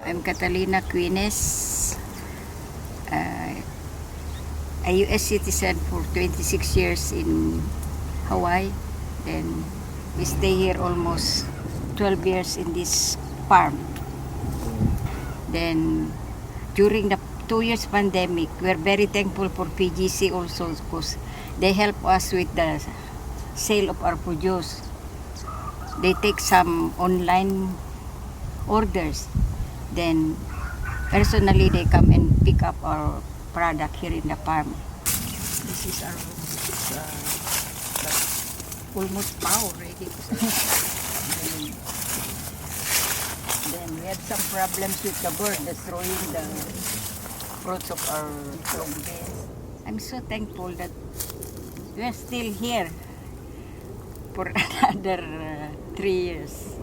I'm Catalina Quines, a U.S. citizen for 26 years in Hawaii. Then we stay here almost 12 years in this farm. Then during the 2 years pandemic, we're very thankful for PGC also because they help us with the sale of our produce. They take some online orders. Then personally they come and pick up our product here in the farm. This is our room. It's almost power ready. Then we had some problems with the bird destroying the fruits of our strawberries. I'm so thankful that we're still here for another 3 years.